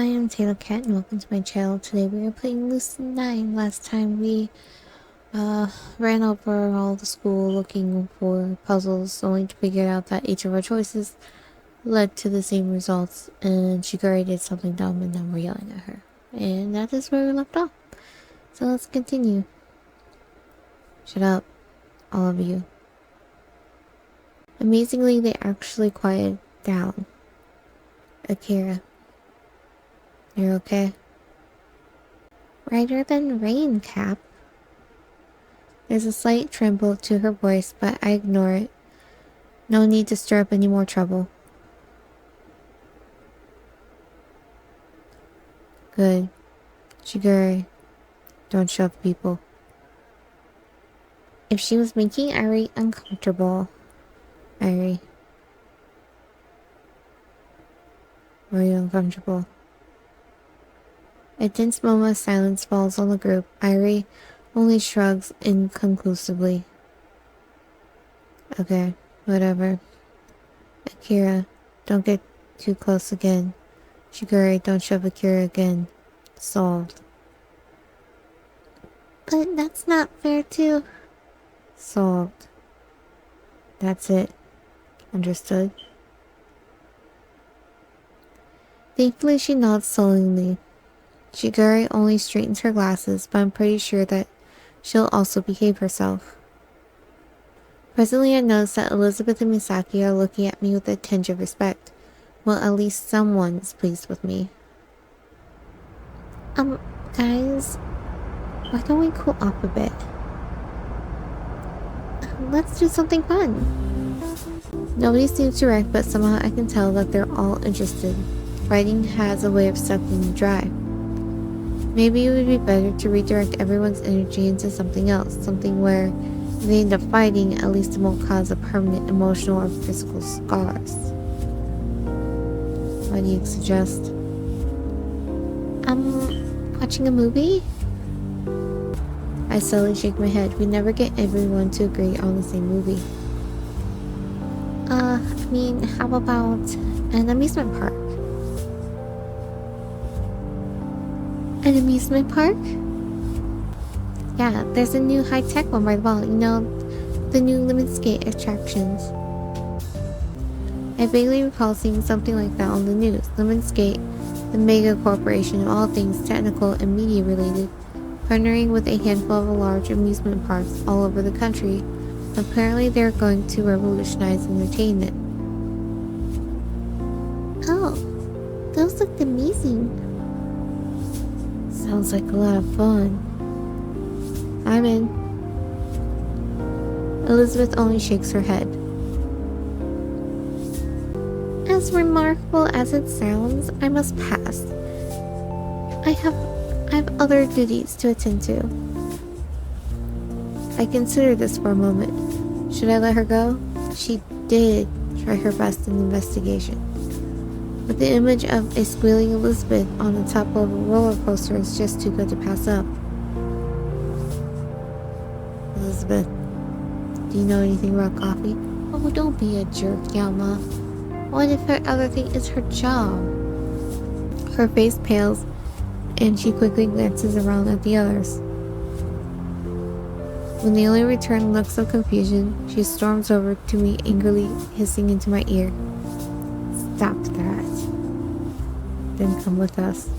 am tatocat and welcome to my channel. Today we are playing Lucid9. Last time we ran over all the school looking for puzzles, only to figure out that each of our choices led to the same results, and Shiguri did something dumb and now we're yelling at her. And that is where we left off. So let's continue. Shut up, all of you. Amazingly, they actually quieted down. Akira, you're okay? Brighter than rain, Cap. There's a slight tremble to her voice, but I ignore it. No need to stir up any more trouble. Good. Shiguri, don't shove people. If she was making Ari uncomfortable... Ari... Were you uncomfortable? A tense moment of silence falls on the group. Irie only shrugs inconclusively. Okay, whatever. Akira, don't get too close again. Shiguri, don't shove Akira again. Solved. But that's not fair too. Solved. That's it. Understood? Thankfully, she nods sullenly. Shiguri only straightens her glasses, but I'm pretty sure that she'll also behave herself. Presently, I notice that Elizabeth and Misaki are looking at me with a tinge of respect. Well, at least someone is pleased with me. Guys, why don't we cool off a bit? Let's do something fun. Nobody seems to react, but somehow I can tell that they're all interested. Fighting has a way of sucking you dry. Maybe it would be better to redirect everyone's energy into something else, something where if they end up fighting, at least it won't cause a permanent emotional or physical scars. What do you suggest? Watching a movie? I slowly shake my head. We never get everyone to agree on the same movie. How about an amusement park? An amusement park? Yeah, there's a new high-tech one by the mall. You know, the new limit skate attractions. I vaguely recall seeing something like that on the news. Limit Skate, the mega corporation of all things technical and media related, partnering with a handful of large amusement parks all over the country. Apparently they're going to revolutionize entertainment. Oh, those looked amazing. Sounds like a lot of fun. I'm in. Elizabeth only shakes her head. As remarkable as it sounds, I must pass. I have other duties to attend to. I considered this for a moment. Should I let her go? She did try her best in the investigation. But the image of a squealing Elizabeth on the top of a roller coaster is just too good to pass up. Elizabeth, do you know anything about coffee? Oh, don't be a jerk, Yama. What if her other thing is her job? Her face pales, and she quickly glances around at the others. When they only return looks of confusion, she storms over to me angrily, hissing into my ear. Stop that. Then come with us.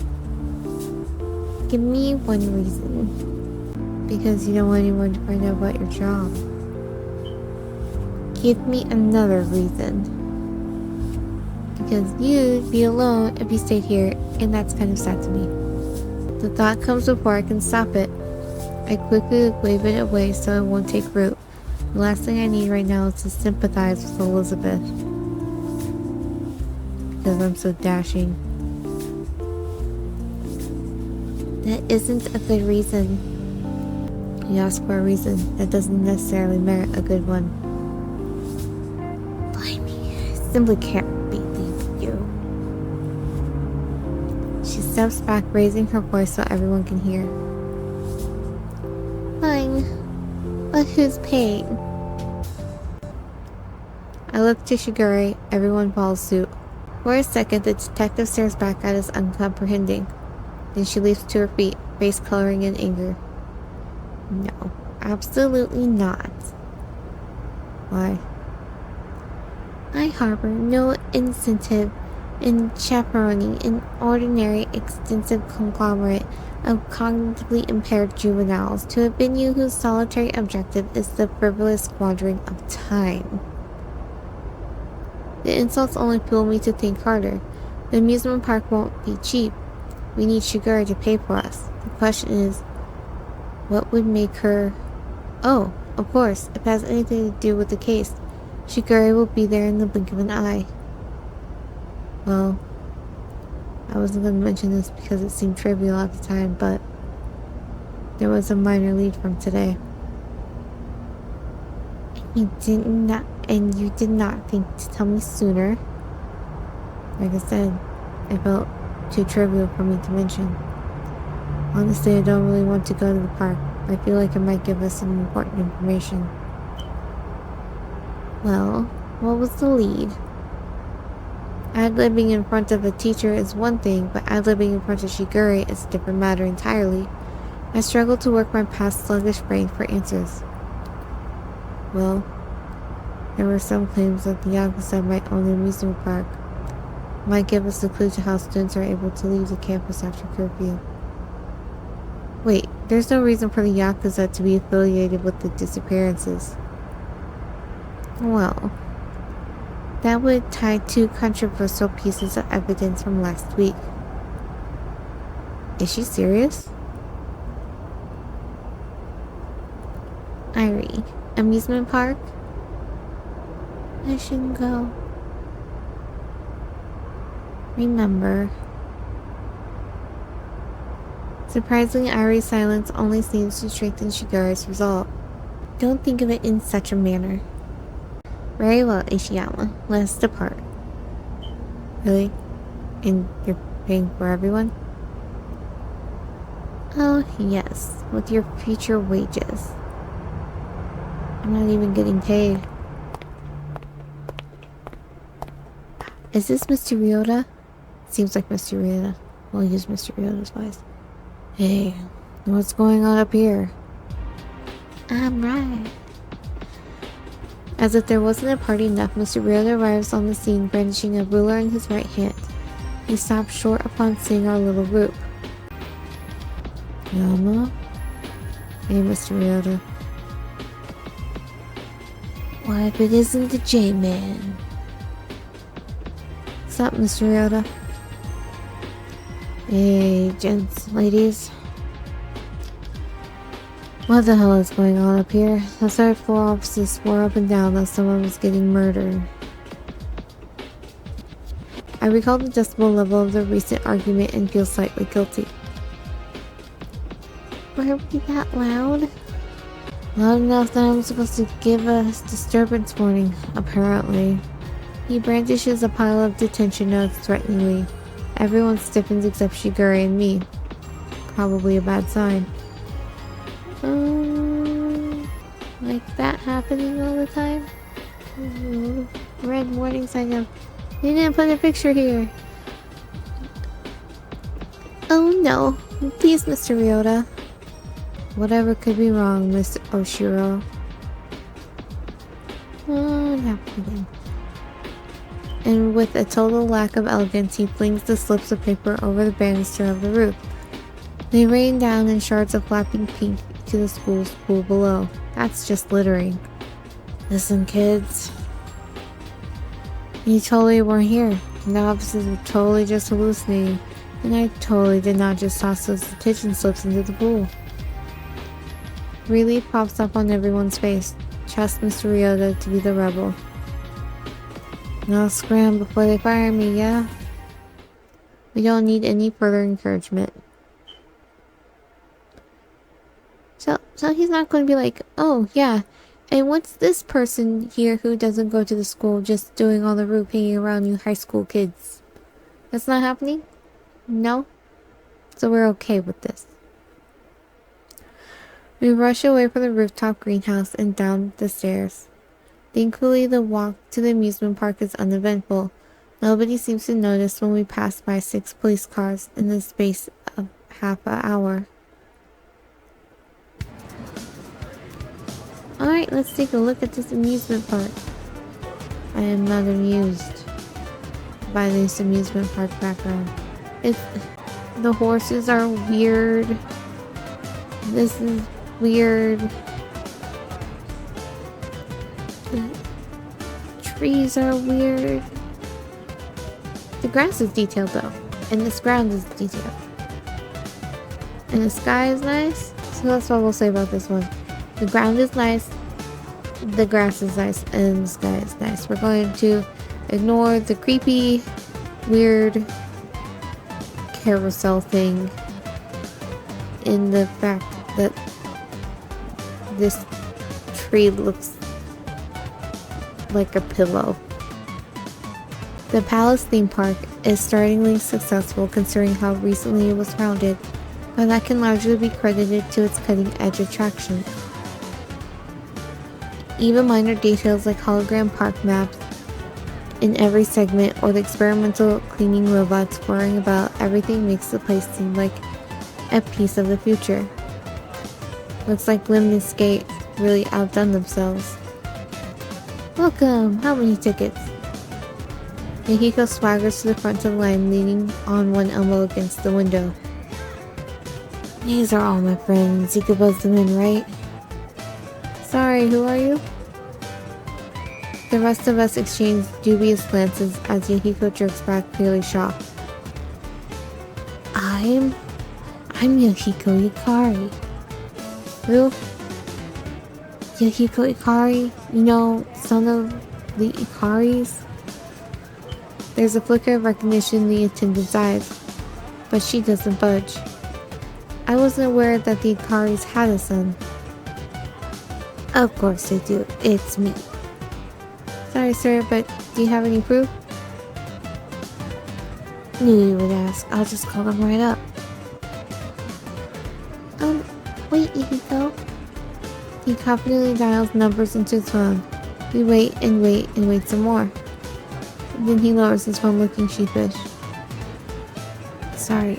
Give me one reason. Because you don't want anyone to find out about your job. Give me another reason. Because you'd be alone if you stayed here, and that's kind of sad to me. The thought comes before I can stop it. I quickly wave it away so it won't take root. The last thing I need right now is to sympathize with Elizabeth. Because I'm so dashing. That isn't a good reason. You ask for a reason that doesn't necessarily merit a good one. Blimey, I simply can't believe you. She steps back, raising her voice so everyone can hear. Fine, but who's paying? I look to Shiguri, everyone follows suit. For a second, the detective stares back at us uncomprehending. Then she leaps to her feet, face coloring in anger. No, absolutely not. Why? I harbor no incentive in chaperoning an ordinary, extensive conglomerate of cognitively impaired juveniles to a venue whose solitary objective is the frivolous squandering of time. The insults only fuel me to think harder. The amusement park won't be cheap. We need Shigure to pay for us. The question is, what would make her... Oh, of course, if it has anything to do with the case, Shigure will be there in the blink of an eye. Well, I wasn't going to mention this because it seemed trivial at the time, but there was a minor lead from today. You did not think to tell me sooner. Like I said, it felt too trivial for me to mention. Honestly, I don't really want to go to the park. I feel like it might give us some important information. Well, what was the lead? Ad-libbing in front of a teacher is one thing, but ad-libbing in front of Shigure is a different matter entirely. I struggled to work my past sluggish brain for answers. Well, there were some claims that the Yakuza might own an amusement park. Might give us a clue to how students are able to leave the campus after curfew. Wait, there's no reason for the Yakuza to be affiliated with the disappearances. Well, that would tie two controversial pieces of evidence from last week. Is she serious? Irie, amusement park? I shouldn't go. Remember. Surprisingly, Irie's silence only seems to strengthen Shigure's resolve. Don't think of it in such a manner. Very well, Ishiyama. Let us depart. Really? And you're paying for everyone? Oh, yes. With your future wages. I'm not even getting paid. Is this Mr. Ryota? Seems like Mr. Ryota. We'll use Mr. Ryota's voice. Hey, what's going on up here? I'm right. As if there wasn't a party enough, Mr. Ryota arrives on the scene brandishing a ruler in his right hand. He stops short upon seeing our little group. Yama? Hey, Mr. Ryota. Why, if it isn't the J-Man? What's up, Mr. Ryota? Hey, gents, ladies. What the hell is going on up here? The third floor offices swore up and down that someone was getting murdered. I recall the decibel level of the recent argument and feel slightly guilty. Were we that loud? Loud enough that I'm supposed to give a disturbance warning, apparently. He brandishes a pile of detention notes threateningly. Everyone stiffens except Shigure and me. Probably a bad sign. Like that happening all the time? Red warning sign of, they didn't put a picture here. Oh no, please, Mr. Ryota. Whatever could be wrong, Miss Oshiro. Oh, not again. And with a total lack of elegance, he flings the slips of paper over the banister of the roof. They rain down in shards of flapping pink to the school's pool below. That's just littering. Listen, kids. You totally weren't here. The officers were totally just hallucinating. And I totally did not just toss those detention slips into the pool. Relief pops up on everyone's face. Trust Mr. Ryota to be the rebel. Now scram before they fire me, yeah? We don't need any further encouragement. So he's not going to be like, oh yeah, and what's this person here who doesn't go to the school just doing all the roof hanging around you high school kids? That's not happening? No? So we're okay with this. We rush away from the rooftop greenhouse and down the stairs. Thankfully, the walk to the amusement park is uneventful. Nobody seems to notice when we pass by 6 police cars in the space of half an hour. Alright, let's take a look at this amusement park. I am not amused by this amusement park background. The horses are weird. This is weird. The trees are weird. The grass is detailed though, and this ground is detailed. And the sky is nice, so that's what we'll say about this one. The ground is nice, the grass is nice, and the sky is nice. We're going to ignore the creepy, weird carousel thing in the fact that this tree looks like a pillow. The Palace theme park is startlingly successful considering how recently it was founded, but that can largely be credited to its cutting-edge attraction. Even minor details like hologram park maps in every segment or the experimental cleaning robots whirring about everything makes the place seem like a piece of the future. Looks like Lemon Skate really outdone themselves. Welcome! How many tickets? Yahiko swaggers to the front of the line, leaning on one elbow against the window. These are all my friends. You could buzz them in, right? Sorry, who are you? The rest of us exchange dubious glances as Yahiko jerks back, clearly shocked. I'm Yahiko Ikari. Who? Yahiko Ikari? You know, son of the Ikaris? There's a flicker of recognition in the attendant's eyes, but she doesn't budge. I wasn't aware that the Ikaris had a son. Of course they do. It's me. Sorry, sir, but do you have any proof? Knew you would ask. I'll just call them right up. Wait, Yahiko. He confidently dials numbers into his phone. We wait and wait and wait some more. Then he lowers his phone, looking sheepish. Sorry,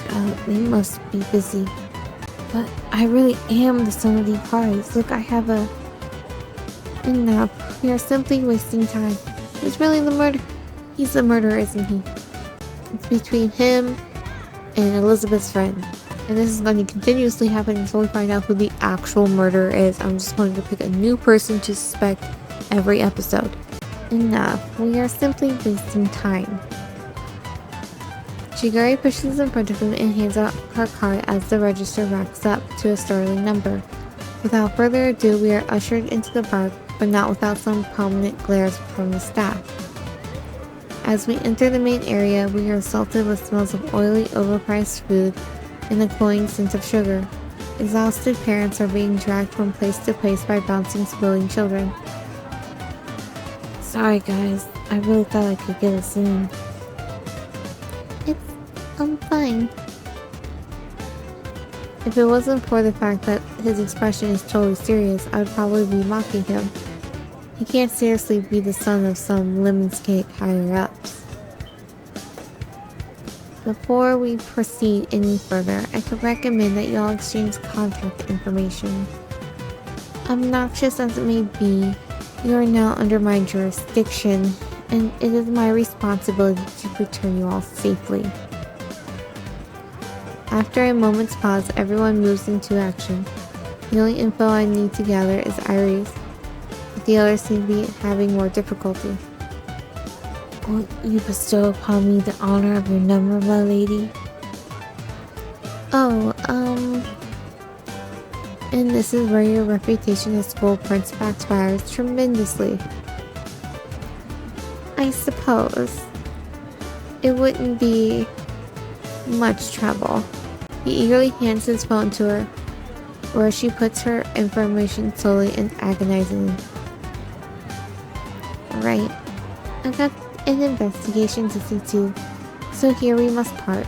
they must be busy. But I really am the son of the Ikaris. Look, I have a... Enough. We are simply wasting time. It's really the murder. He's the murderer, isn't he? It's between him and Elizabeth's friend. And this is going to continuously happen until we find out who the actual murderer is. I'm just going to pick a new person to suspect every episode. Enough. We are simply wasting time. Shigari pushes in front of him and hands out her card as the register racks up to a startling number. Without further ado, we are ushered into the park, but not without some prominent glares from the staff. As we enter the main area, we are assaulted with smells of oily, overpriced food and the cloying scent of sugar. Exhausted parents are being dragged from place to place by bouncing, squealing children. Sorry guys, I really thought I could get us in. I'm fine. If it wasn't for the fact that his expression is totally serious, I would probably be mocking him. He can't seriously be the son of some lemon skate higher-ups. Before we proceed any further, I could recommend that you all exchange contact information. Obnoxious as it may be, you are now under my jurisdiction, and it is my responsibility to return you all safely. After a moment's pause, everyone moves into action. The only info I need to gather is Iris, but the others seem to be having more difficulty. Will you bestow upon me the honor of your number, my lady? Oh, and this is where your reputation as school prince backfires tremendously. I suppose. It wouldn't be much trouble. He eagerly hands his phone to her, where she puts her information slowly and agonizingly. Right. I got an investigation to see to, so here we must part.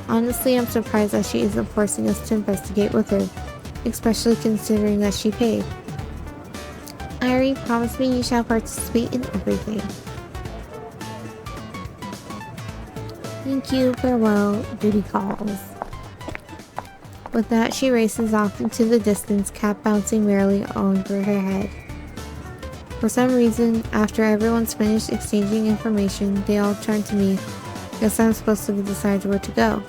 Honestly, I'm surprised that she isn't forcing us to investigate with her, especially considering that she paid. Irie, promise me you shall participate in everything. Thank you, farewell, duty calls. With that, she races off into the distance, cap bouncing merrily over her head. For some reason, after everyone's finished exchanging information, they all turn to me. Guess I'm supposed to decide where to go.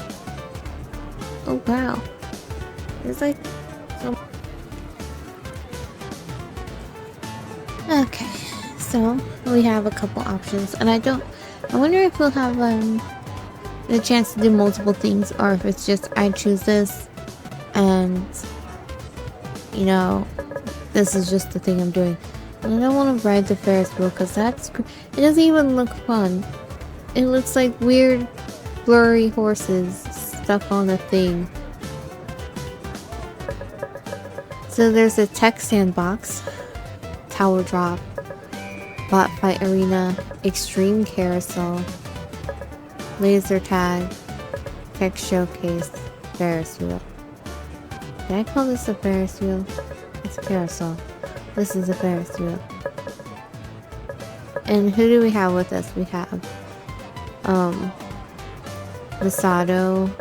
Oh wow. There's like some... Okay, so we have a couple options, and I wonder if we'll have the chance to do multiple things, or if it's just I choose this and you know, this is just the thing I'm doing. And I don't want to ride the Ferris wheel because it doesn't even look fun. It looks like weird blurry horses stuck on a thing. So there's a tech sandbox, tower drop, bot fight arena, extreme carousel, laser tag, tech showcase, Ferris wheel. Did I call this a Ferris wheel? It's a carousel. This is a Ferris wheel. And who do we have with us? We have Masato.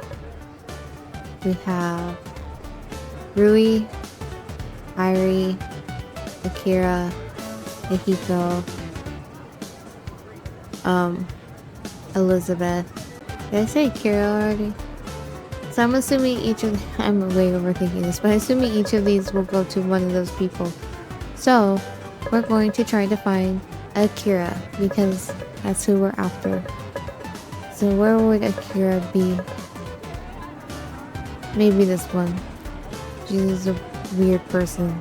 We have Rui, Airi, Akira, Akiko, Elizabeth. Did I say Akira already? So I'm assuming I'm way overthinking this, but I'm assuming each of these will go to one of those people. So we're going to try to find Akira because that's who we're after. So where would Akira be? Maybe this one. She's a weird person.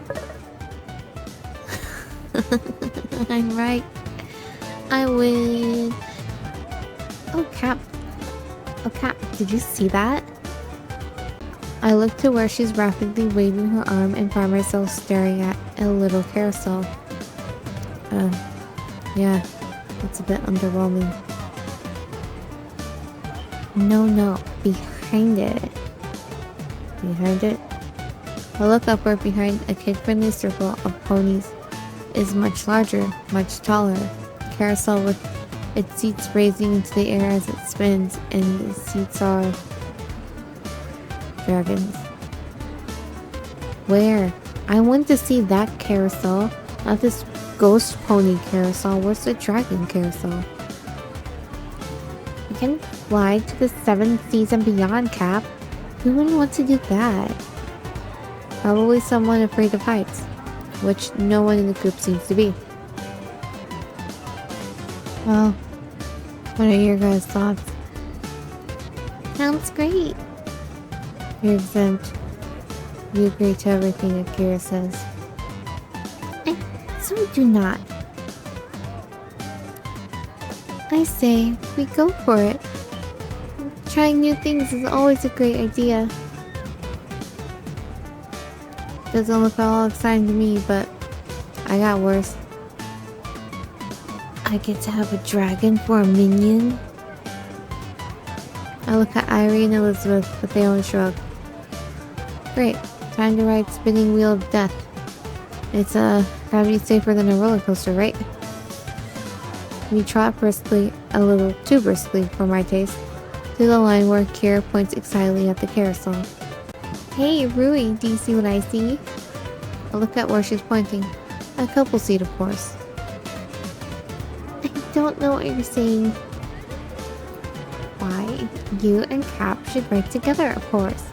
I'm right. I win. Oh, Cap. Oh, Cap. Did you see that? I look to where she's rapidly waving her arm and find myself staring at a little carousel. Yeah. It's a bit underwhelming. No. Behind it. Behind it? I look upward. Behind a kid-friendly circle of ponies is much larger, much taller. Carousel with its seats raising into the air as it spins, and the seats are dragons. Where? I want to see that carousel, not this ghost pony carousel. Where's the dragon carousel? You can fly to the 7 seas and beyond, Cap. Who wouldn't want to do that? Probably someone afraid of heights, which no one in the group seems to be. Well, what are your guys' thoughts? Sounds great. You're exempt. You agree to everything Akira says. I so do not. I say, we go for it. Trying new things is always a great idea. Doesn't look all exciting to me, but I got worse. I get to have a dragon for a minion? I look at Irie and Elizabeth, but they only shrug. Great. Time to ride Spinning Wheel of Death. It's gotta be safer than a roller coaster, right? We trot briskly, a little too briskly for my taste, to the line where Kira points excitedly at the carousel. Hey, Rui, do you see what I see? I look at where she's pointing. A couple seat, of course. I don't know what you're saying. Why, you and Cap should ride together, of course.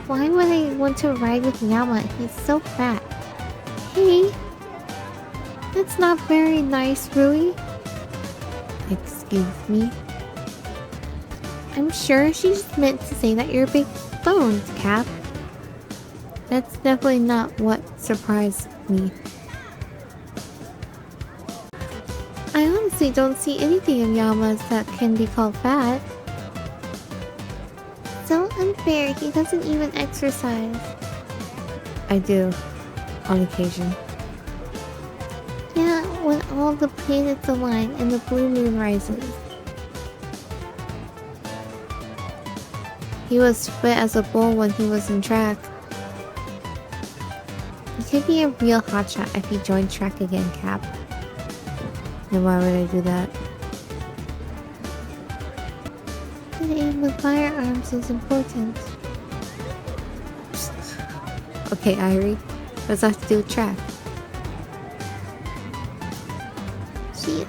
Why would I want to ride with Yama? He's so fat. Hey! That's not very nice, Rui. Excuse me? I'm sure she just meant to say that you're big boned, Cap. That's definitely not what surprised me. I honestly don't see anything in Yama's that can be called fat. So unfair, he doesn't even exercise. I do, on occasion. Yeah, when all the planets align and the blue moon rises. He was fit as a bull when he was in track. He could be a real hotshot if he joined track again, Cap. Then why would I do that? aim with firearms is important. Okay, Irie. What's that to do with track? She,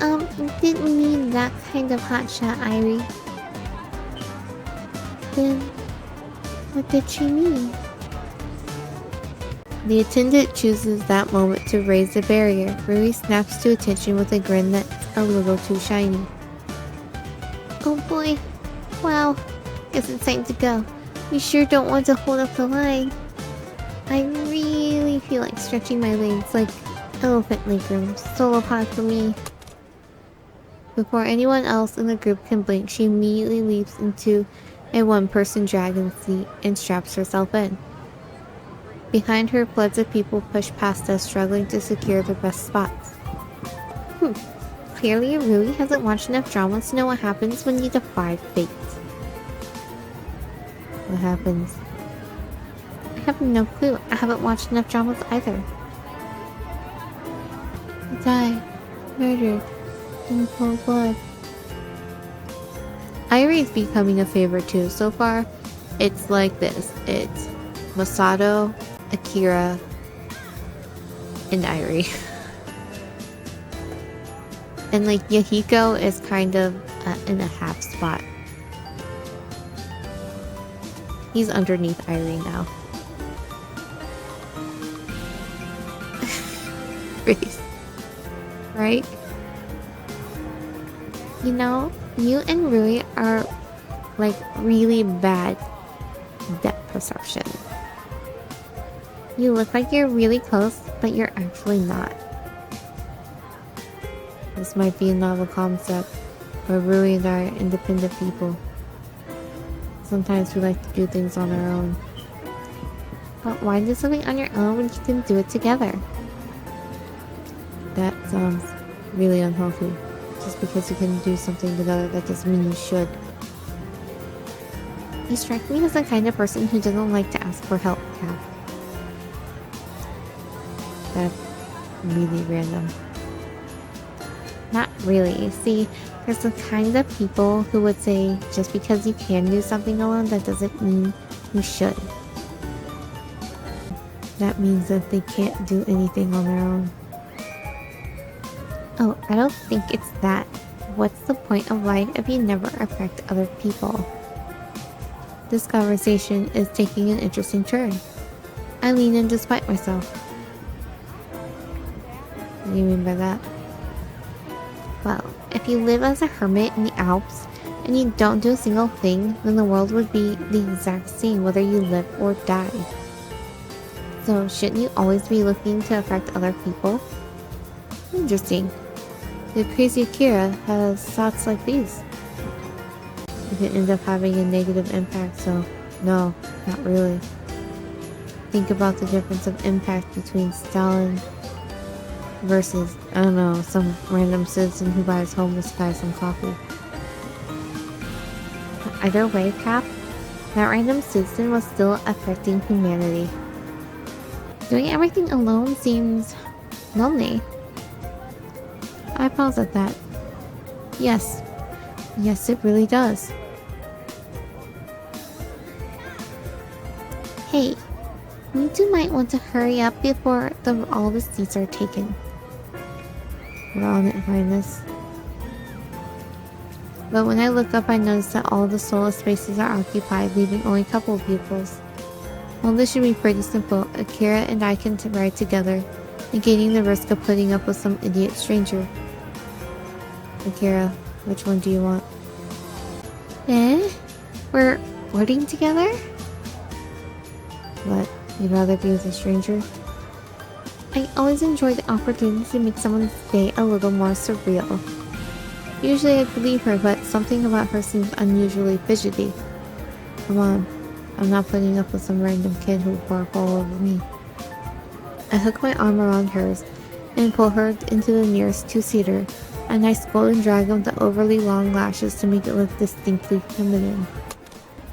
didn't mean that kind of hotshot, Irie. Then, what did she mean? The attendant chooses that moment to raise the barrier. Rui snaps to attention with a grin that's a little too shiny. Oh boy. Wow. Guess it's time to go. We sure don't want to hold up the line. I really feel like stretching my legs like elephant legroom. Solo pod for me. Before anyone else in the group can blink, she immediately leaps into a one-person dragon seat and straps herself in. Behind her, floods of people push past us, struggling to secure the best spots. Clearly, Rui hasn't watched enough dramas to know what happens when you defy fate. What happens? I have no clue. I haven't watched enough dramas either. Die. Murdered. In cold blood. Irie is becoming a favorite too. So far, it's like this. It's Masato, Akira, and Irie. And like Yahiko is kind of in a half spot. He's underneath Irie now. Right? You know, you and Rui are like really bad depth perception. You look like you're really close, but you're actually not. This might be a novel concept, where Rui and I are independent people. Sometimes we like to do things on our own. But why do something on your own when you can do it together? That sounds really unhealthy. Just because you can do something together, that doesn't mean you should. You strike me as the kind of person who doesn't like to ask for help, Kat. That's really random. Not really. See, there's the kind of people who would say just because you can do something alone, that doesn't mean you should. That means that they can't do anything on their own. Oh, I don't think it's that. What's the point of life if you never affect other people? This conversation is taking an interesting turn. I lean in despite myself. What do you mean by that? Well, if you live as a hermit in the Alps and you don't do a single thing, then the world would be the exact same whether you live or die. So shouldn't you always be looking to affect other people? Interesting. The crazy Akira has thoughts like these. It could end up having a negative impact, so no, not really. Think about the difference of impact between Stalin versus, I don't know, some random citizen who buys homeless guy some coffee. Either way, Cap, that random citizen was still affecting humanity. Doing everything alone seems lonely. I pause at that. Yes. Yes, it really does. Hey, you two might want to hurry up before all the seats are taken. We're on it, Highness. But when I look up, I notice that all the solo spaces are occupied, leaving only a couple of vehicles. Well, this should be pretty simple. Akira and I can ride together, negating the risk of putting up with some idiot stranger. Akira, which one do you want? We're boarding together? What? You'd rather be with a stranger? I always enjoy the opportunity to make someone's day a little more surreal. Usually I believe her, but something about her seems unusually fidgety. Come on, I'm not putting up with some random kid who'll bark all over me. I hook my arm around hers and pull her into the nearest two-seater, a nice golden dragon with the overly long lashes to make it look distinctly feminine.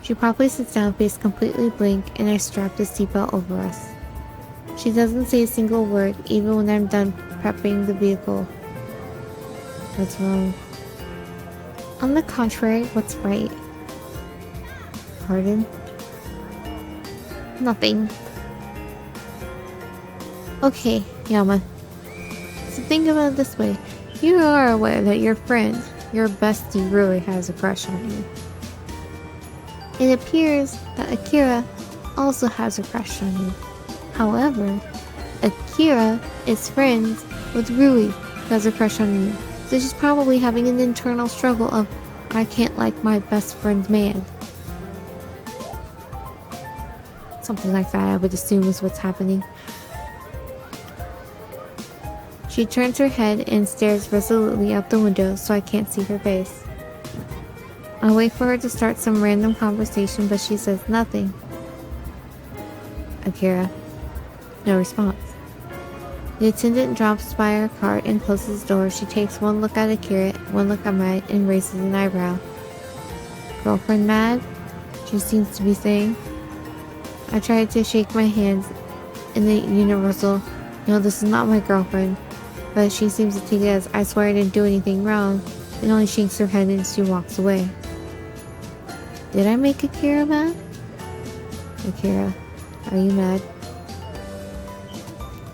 She promptly sits down, face completely blank, and I strap the seatbelt over us. She doesn't say a single word, even when I'm done prepping the vehicle. What's wrong? On the contrary, what's right? pardon? Nothing. Okay, Yama. So think about it this way. You are aware that your friend, your bestie, really has a crush on you. It appears that Akira also has a crush on you. However, Akira is friends with Rui, who has a crush on you. So she's probably having an internal struggle of, I can't like my best friend's man. Something like that, I would assume, is what's happening. She turns her head and stares resolutely out the window so I can't see her face. I wait for her to start some random conversation, but she says nothing. Akira. No response. The attendant drops by her cart and closes the door. She takes one look at Akira, one look at mine, and raises an eyebrow. Girlfriend mad? She seems to be saying. I try to shake my hands in the universal, no, this is not my girlfriend, but she seems to take it as I swear I didn't do anything wrong, and only shakes her head and she walks away. Did I make Akira mad? Akira, are you mad?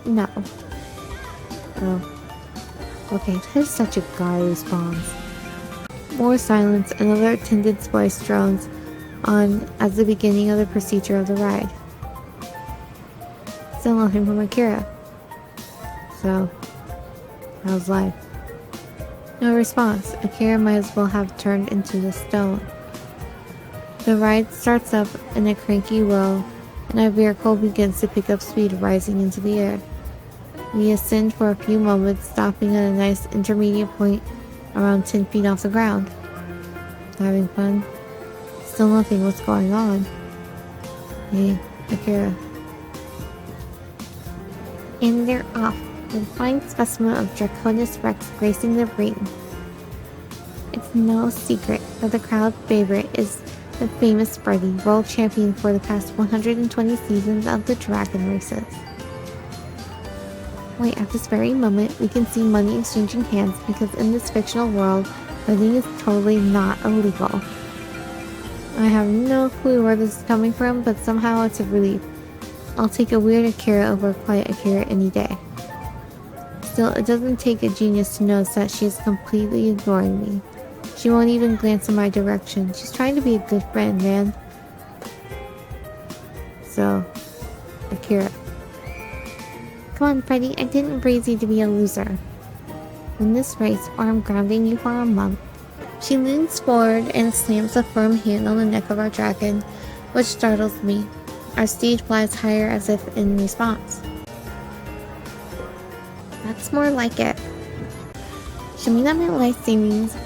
No. Oh. Okay, that is such a guy response. More silence, and another attendant's voice drones on as the beginning of the procedure of the ride. Still nothing from Akira. So, how's life? No response. Akira might as well have turned into the stone. The ride starts up in a cranky whirl, and our vehicle begins to pick up speed, rising into the air. We ascend for a few moments, stopping at a nice intermediate point around 10 feet off the ground. Having fun? Still nothing. What's going on? Hey, Akira. And they're off, with a fine specimen of Draconis Rex gracing the ring. It's no secret that the crowd favorite is the famous Freddy, world champion for the past 120 seasons of the Dragon races. Wait, at this very moment, we can see money exchanging hands because in this fictional world, fighting is totally not illegal. I have no clue where this is coming from, but somehow it's a relief. I'll take a weird Akira over a quiet Akira any day. Still, it doesn't take a genius to notice that she is completely ignoring me. She won't even glance in my direction. She's trying to be a good friend, man. So, Akira. Come on, Freddy, I didn't raise you to be a loser. In this race, or I'm grounding you for a month. She leans forward and slams a firm hand on the neck of our dragon, which startles me. Our steed flies higher as if in response. That's more like it. Show me that my life savings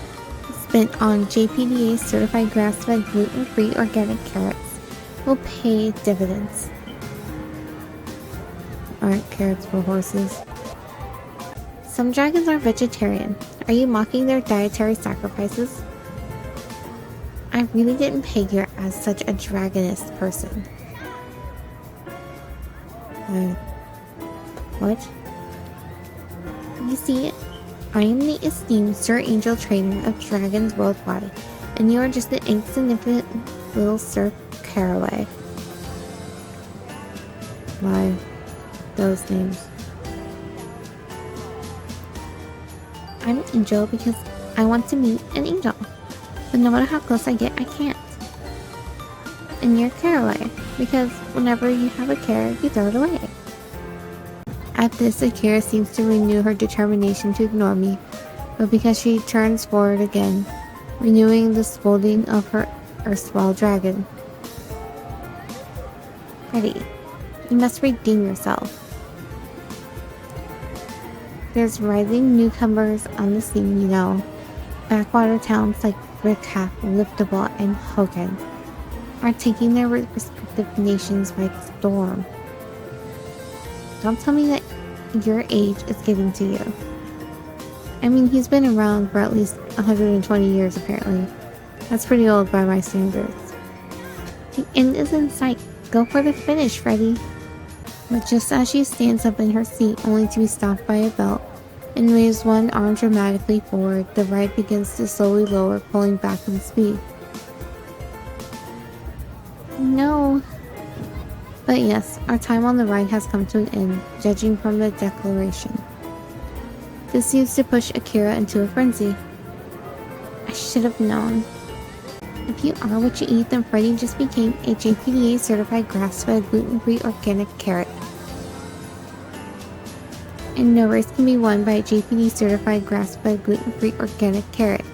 spent on JPDA certified grass-fed gluten-free organic carrots will pay dividends. Aren't carrots for horses? Some dragons are vegetarian. Are you mocking their dietary sacrifices? I really didn't peg you as such a dragonist person. What? You see, I am the esteemed Sir Angel Trainer of Dragons Worldwide, and you are just the insignificant little Sir Caraway. Why, those names. I'm an angel because I want to meet an angel, but no matter how close I get, I can't. And you're Caraway, because whenever you have a carrot, you throw it away. At this, Akira seems to renew her determination to ignore me, but because she turns forward again, renewing the scolding of her erstwhile dragon. Freddy, you must redeem yourself. There's rising newcomers on the scene, you know. Backwater towns like Brickhalf, Liftable, and Hogan are taking their respective nations by storm. Don't tell me that your age is getting to you. I mean, he's been around for at least 120 years apparently. That's pretty old by my standards. The end is in sight. Go for the finish, Freddy. But just as she stands up in her seat only to be stopped by a belt and waves one arm dramatically forward, the ride begins to slowly lower, pulling back in speed. No. But yes, our time on the ride has come to an end, judging from the declaration. This seems to push Akira into a frenzy. I should have known. If you are what you eat, then Freddy just became a JPDA certified grass-fed gluten-free organic carrot. And no race can be won by a JPD certified grass-fed gluten-free organic carrot.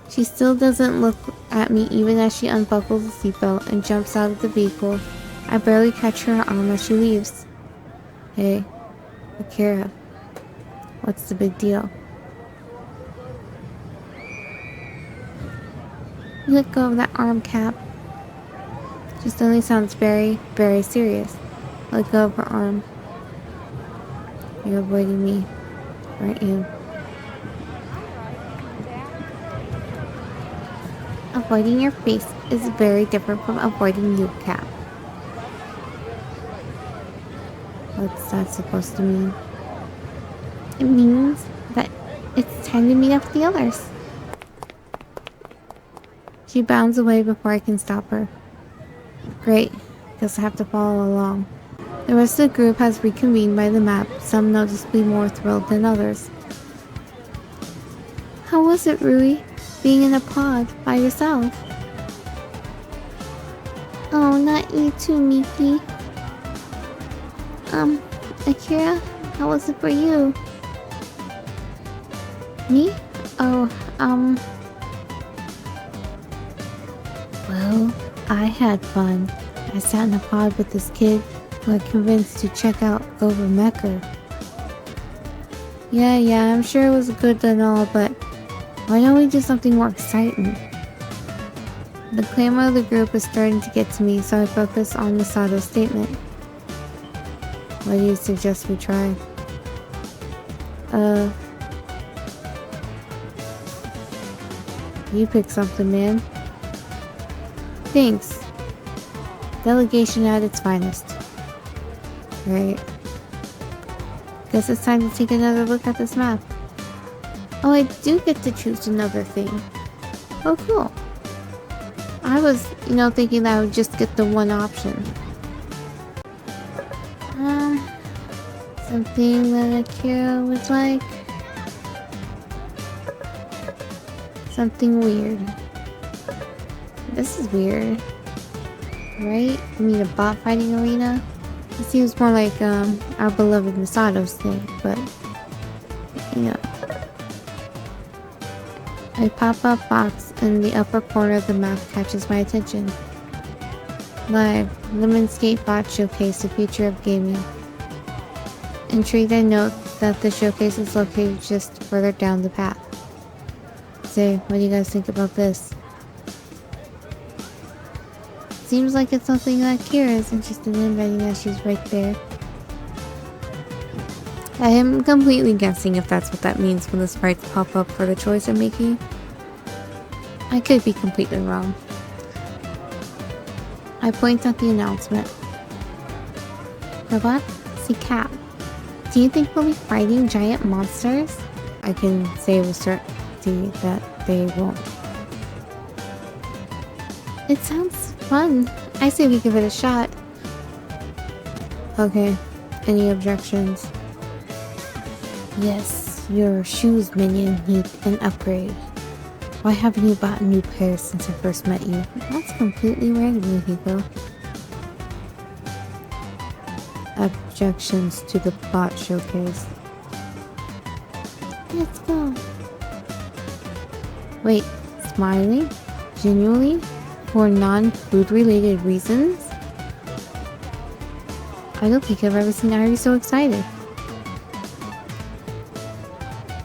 She still doesn't look at me even as she unbuckles the seatbelt and jumps out of the vehicle. I barely catch her arm as she leaves. Hey, Akira, what's the big deal? Let go of that arm, Cap. She suddenly sounds very, very serious. Let go of her arm. You're avoiding me, aren't you? Avoiding your face is very different from avoiding you, Cap. What's that supposed to mean? It means that it's time to meet up with the others. She bounds away before I can stop her. Great, guess I have to follow along. The rest of the group has reconvened by the map, some noticeably more thrilled than others. How was it, Rui, being in a pod by yourself? Oh, not you too, Miki. Akira, how was it for you? Me? Oh, well, I had fun. I sat in a pod with this kid who I convinced to check out Over Mecker. Yeah, I'm sure it was good and all, but why don't we do something more exciting? The clamor of the group is starting to get to me, so I focus on Misato's statement. What do you suggest we try? You pick something, man. Thanks. Delegation at its finest. Right. Guess it's time to take another look at this map. Oh, I do get to choose another thing. Oh, cool. I was, thinking that I would just get the one option. Something that Akira would like. Something weird. This is weird. Right? I mean, a bot fighting arena? It seems more like, our beloved Misato's thing, but, A pop-up box in the upper corner of the map catches my attention. Live, Lemon Skate Bot Showcase, the future of gaming. Intrigued, I note that the showcase is located just further down the path. Say, what do you guys think about this? Seems like it's something that Kira is interested in, betting that she's right there. I am completely guessing if that's what that means when the sprites pop up for the choice I'm making. I could be completely wrong. I point at the announcement. Robot, see Cap. Do you think we'll be fighting giant monsters? I can say with certainty that they won't. It sounds fun. I say we give it a shot. Okay, any objections? Yes, your shoes minion need an upgrade. Why haven't you bought a new pair since I first met you? That's completely random, Hiko. Objections to the bot showcase. Let's go. Wait, smiling? Genuinely? For non-food related reasons? I don't think I've ever seen Irie so excited.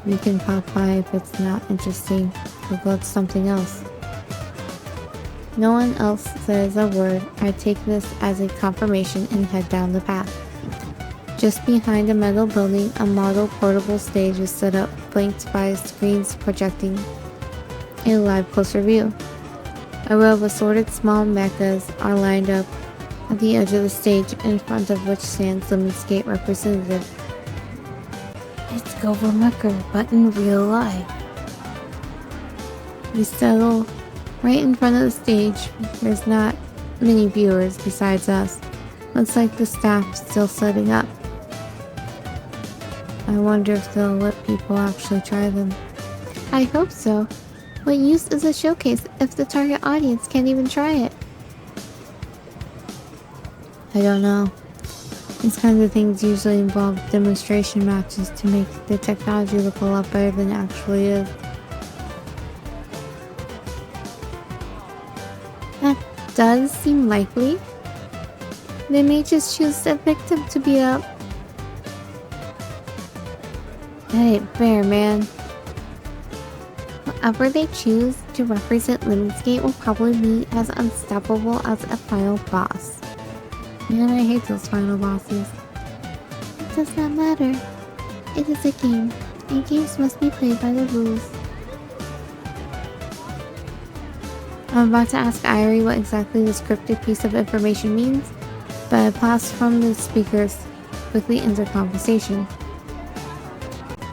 We can pop by if it's not interesting. We'll go to something else. No one else says a word. I take this as a confirmation and head down the path. Just behind a metal building, a model portable stage is set up, flanked by screens projecting a live closer view. A row of assorted small mechas are lined up at the edge of the stage, in front of which stands the Skate representative. It's Gopher Mecker, but in real life. We settle Right in front of the stage, there's not many viewers besides us. Looks like the staff's still setting up. I wonder if they'll let people actually try them. I hope so. What use is a showcase if the target audience can't even try it? I don't know. These kinds of things usually involve demonstration matches to make the technology look a lot better than it actually is. That does seem likely. They may just choose a victim to beat up. That ain't fair, man. Whoever they choose to represent Lemonsgate will probably be as unstoppable as a final boss. Man, I hate those final bosses. It does not matter. It is a game, and games must be played by the rules. I'm about to ask Irie what exactly this cryptic piece of information means, but a blast from the speakers quickly ends our conversation.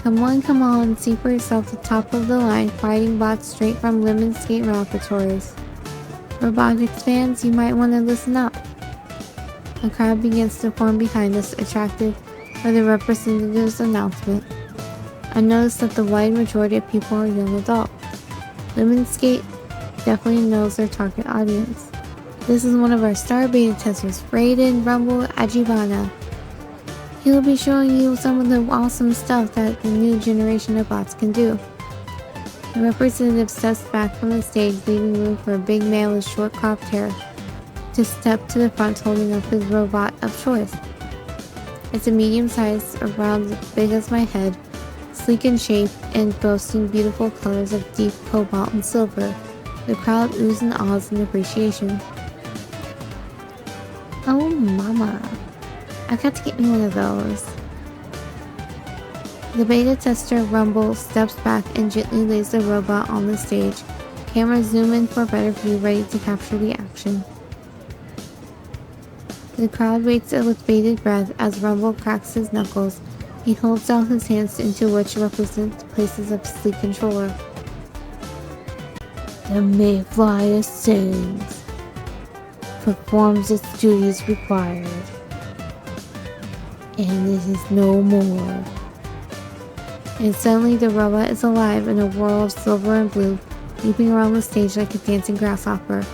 Come on, see for yourself the top of the line fighting bots straight from Lemonsgate Laboratories. Robotics fans, you might want to listen up. A crowd begins to form behind us, attracted by the representative's announcement. I noticed that the wide majority of people are young adults. Lemonsgate definitely knows their target audience. This is one of our star beta testers, Raiden Rumble Ajibana. He will be showing you some of the awesome stuff that the new generation of bots can do. The representative steps back from the stage, leaving room for a big man with short cropped hair to step to the front holding up his robot of choice. It's a medium size, around as big as my head, sleek in shape, and boasting beautiful colors of deep cobalt and silver. The crowd oohs and ahs in appreciation. Oh mama, I got to get me one of those. The beta tester Rumble steps back and gently lays the robot on the stage. Cameras zoom in for a better view, ready to capture the action. The crowd waits with bated breath as Rumble cracks his knuckles. He holds out his hands into which represent the places of sleek controller. The Mayfly ascends, performs its duties required, and it is no more. And suddenly the robot is alive in a whirl of silver and blue, leaping around the stage like a dancing grasshopper.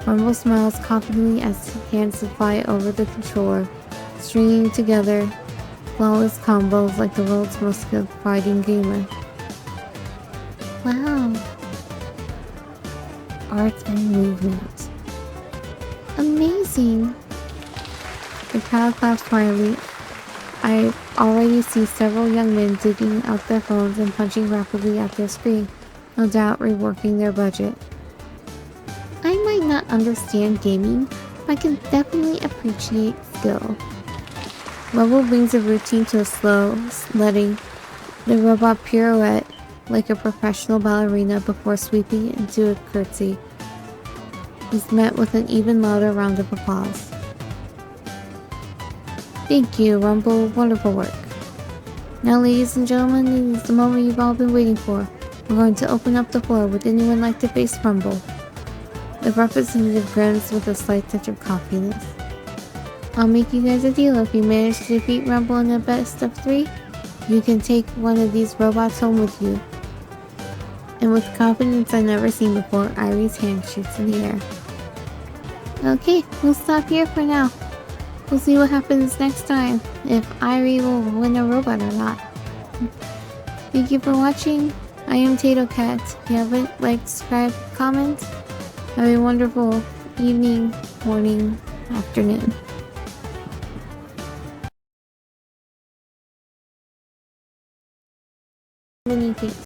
Rumble smiles confidently as his hands fly over the controller, stringing together flawless combos like the world's most skilled fighting gamer. Wow. Art and movement. Amazing! The crowd claps wildly. I already see several young men digging out their phones and punching rapidly at their screen, no doubt reworking their budget. I might not understand gaming, but I can definitely appreciate skill. Rumble brings the routine to a slow, letting the robot pirouette like a professional ballerina before sweeping into a curtsy. He's met with an even louder round of applause. Thank you, Rumble. Wonderful work. Now, ladies and gentlemen, it is the moment you've all been waiting for. We're going to open up the floor. Would anyone like to face Rumble? The representative grins with a slight touch of cockiness. I'll make you guys a deal. If you manage to defeat Rumble in a best of 3, you can take one of these robots home with you. And with confidence I've never seen before, Irie's hand shoots in the air. Okay, we'll stop here for now. We'll see what happens next time, if Irie will win a robot or not. Thank you for watching. I am tatocat. If you haven't liked, subscribe, comment, have a wonderful evening, morning, afternoon. Many things.